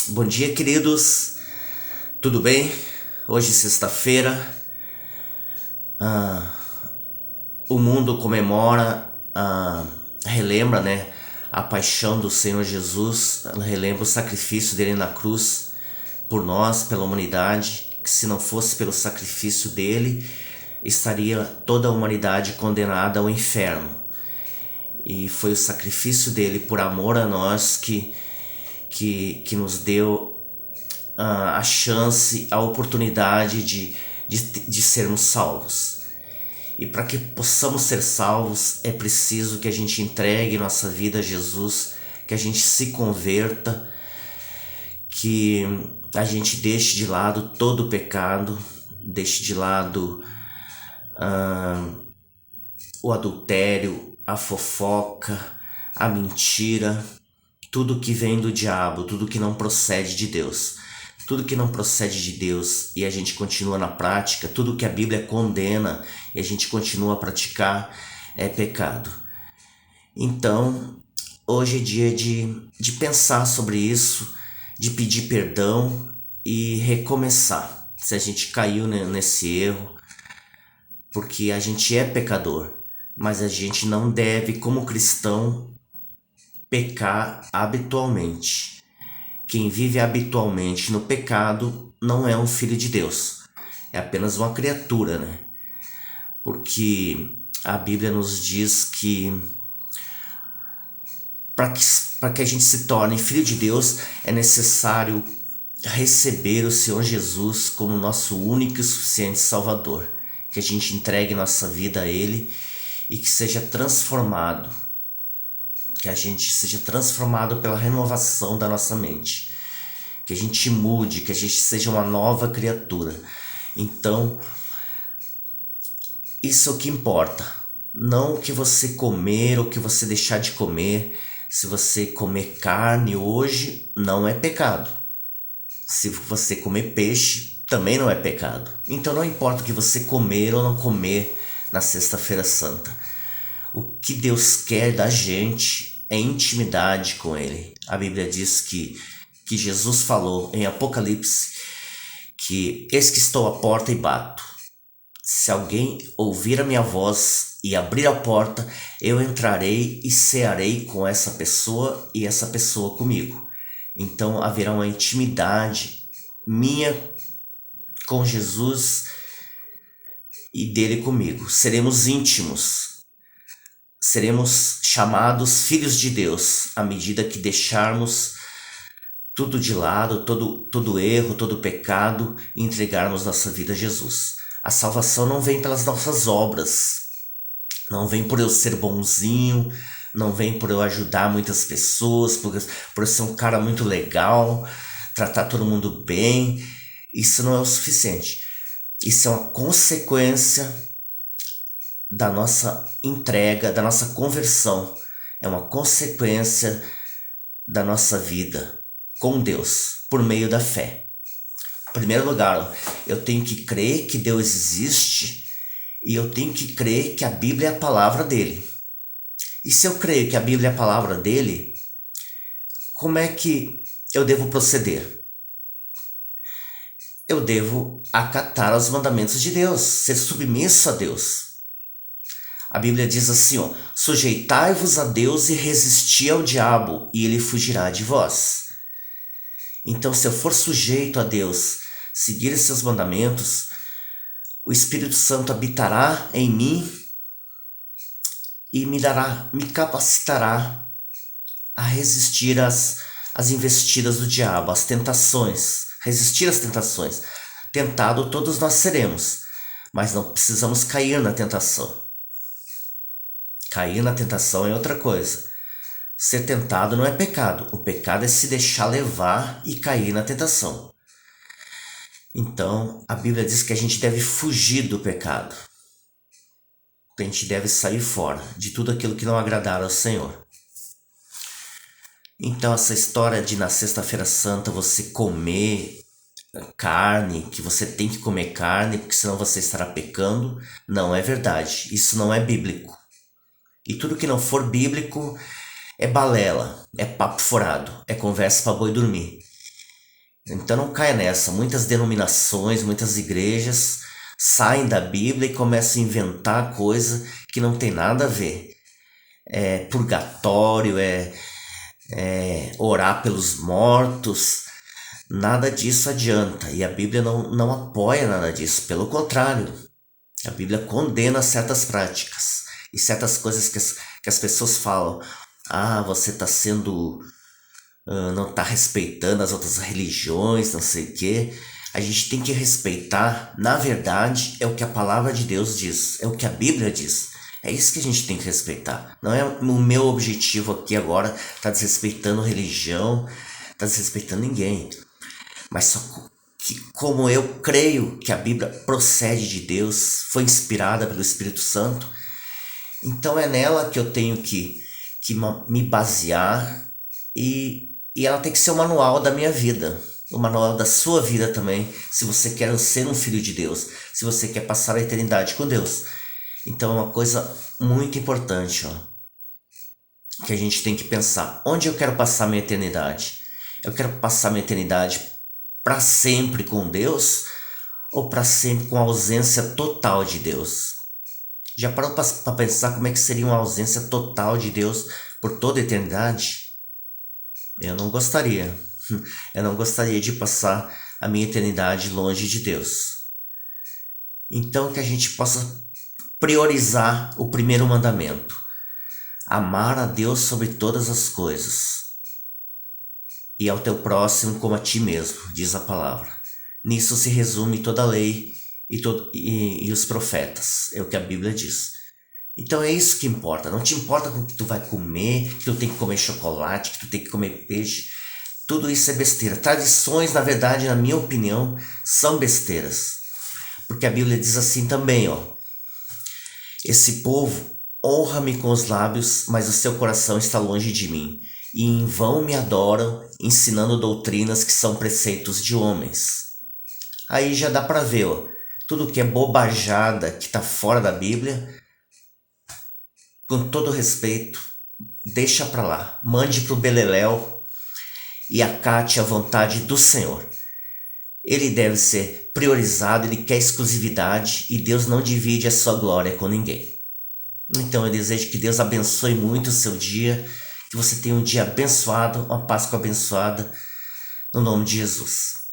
Bom dia, queridos. Tudo bem? Hoje, sexta-feira, o mundo comemora, relembra, né, a paixão do Senhor Jesus, relembra o sacrifício dele na cruz por nós, pela humanidade, que se não fosse pelo sacrifício dele, estaria toda a humanidade condenada ao inferno. E foi o sacrifício dele por amor a nós que nos deu a chance, a oportunidade de sermos salvos. E para que possamos ser salvos, é preciso que a gente entregue nossa vida a Jesus, que a gente se converta, que a gente deixe de lado todo o pecado, deixe de lado o adultério, a fofoca, a mentira, tudo que vem do diabo, tudo que não procede de Deus. Tudo que não procede de Deus e a gente continua na prática, tudo que a Bíblia condena e a gente continua a praticar é pecado. Então, hoje é dia de pensar sobre isso, de pedir perdão e recomeçar. Se a gente caiu nesse erro, porque a gente é pecador, mas a gente não deve, como cristão, pecar habitualmente. Quem vive habitualmente no pecado não é um filho de Deus, é apenas uma criatura, né? Porque a Bíblia nos diz que para que a gente se torne filho de Deus é necessário receber o Senhor Jesus como nosso único e suficiente Salvador, que a gente entregue nossa vida a Ele e que seja transformado, que a gente seja transformado pela renovação da nossa mente, que a gente mude, que a gente seja uma nova criatura. Então, isso é o que importa. Não o que você comer ou o que você deixar de comer. Se você comer carne hoje, não é pecado. Se você comer peixe, também não é pecado. Então não importa o que você comer ou não comer na Sexta-feira Santa. O que Deus quer da gente é intimidade com Ele. A Bíblia diz que Jesus falou em Apocalipse que eis que estou à porta e bato. Se alguém ouvir a minha voz e abrir a porta, eu entrarei e cearei com essa pessoa e essa pessoa comigo. Então haverá uma intimidade minha com Jesus e dele comigo. Seremos íntimos. Seremos chamados filhos de Deus à medida que deixarmos tudo de lado, todo erro, todo pecado e entregarmos nossa vida a Jesus. A salvação não vem pelas nossas obras, não vem por eu ser bonzinho, não vem por eu ajudar muitas pessoas, por eu ser um cara muito legal, tratar todo mundo bem. Isso não é o suficiente. Isso é uma consequência da nossa entrega, da nossa conversão. É uma consequência da nossa vida com Deus, por meio da fé. Em primeiro lugar, eu tenho que crer que Deus existe e eu tenho que crer que a Bíblia é a palavra dele. E se eu creio que a Bíblia é a palavra dele, como é que eu devo proceder? Eu devo acatar os mandamentos de Deus, ser submisso a Deus. A Bíblia diz assim, ó, sujeitai-vos a Deus e resisti ao diabo, e ele fugirá de vós. Então, se eu for sujeito a Deus, seguir os seus mandamentos, o Espírito Santo habitará em mim e me capacitará a resistir às investidas do diabo, às tentações, resistir às tentações. Tentado todos nós seremos, mas não precisamos cair na tentação. Cair na tentação é outra coisa. Ser tentado não é pecado. O pecado é se deixar levar e cair na tentação. Então, a Bíblia diz que a gente deve fugir do pecado. A gente deve sair fora de tudo aquilo que não agradar ao Senhor. Então, essa história de na Sexta-feira Santa você comer carne, que você tem que comer carne, porque senão você estará pecando, não é verdade. Isso não é bíblico. E tudo que não for bíblico é balela, é papo furado, é conversa para boi dormir. Então não caia nessa. Muitas denominações, muitas igrejas saem da Bíblia e começam a inventar coisa que não tem nada a ver. É purgatório, é orar pelos mortos. Nada disso adianta. E a Bíblia não apoia nada disso. Pelo contrário, a Bíblia condena certas práticas e certas coisas que as pessoas falam. Ah, você está sendo não está respeitando as outras religiões, não sei o quê. A gente tem que respeitar, na verdade, é o que a palavra de Deus diz, é o que a Bíblia diz. É isso que a gente tem que respeitar. Não é o meu objetivo aqui agora estar desrespeitando religião, estar desrespeitando ninguém. Mas só que como eu creio que a Bíblia procede de Deus, foi inspirada pelo Espírito Santo, então é nela que eu tenho que me basear e ela tem que ser o manual da minha vida, o manual da sua vida também, se você quer ser um filho de Deus, se você quer passar a eternidade com Deus. Então é uma coisa muito importante, que a gente tem que pensar, onde eu quero passar minha eternidade? Eu quero passar minha eternidade para sempre com Deus ou para sempre com a ausência total de Deus? Já parou para pensar como é que seria uma ausência total de Deus por toda a eternidade? Eu não gostaria. Eu não gostaria de passar a minha eternidade longe de Deus. Então que a gente possa priorizar o primeiro mandamento. Amar a Deus sobre todas as coisas. E ao teu próximo como a ti mesmo, diz a palavra. Nisso se resume toda a lei e os profetas. É o que a Bíblia diz. Então é isso que importa. Não te importa com o que tu vai comer, que tu tem que comer chocolate, que tu tem que comer peixe. Tudo isso é besteira. Tradições, na verdade, na minha opinião, são besteiras. Porque a Bíblia diz assim também, esse povo honra-me com os lábios, mas o seu coração está longe de mim. E em vão me adoram, ensinando doutrinas que são preceitos de homens. Aí já dá para ver, tudo que é bobajada, que está fora da Bíblia, com todo respeito, deixa para lá. Mande pro Beleléu e acate a vontade do Senhor. Ele deve ser priorizado, ele quer exclusividade e Deus não divide a sua glória com ninguém. Então eu desejo que Deus abençoe muito o seu dia, que você tenha um dia abençoado, uma Páscoa abençoada, no nome de Jesus.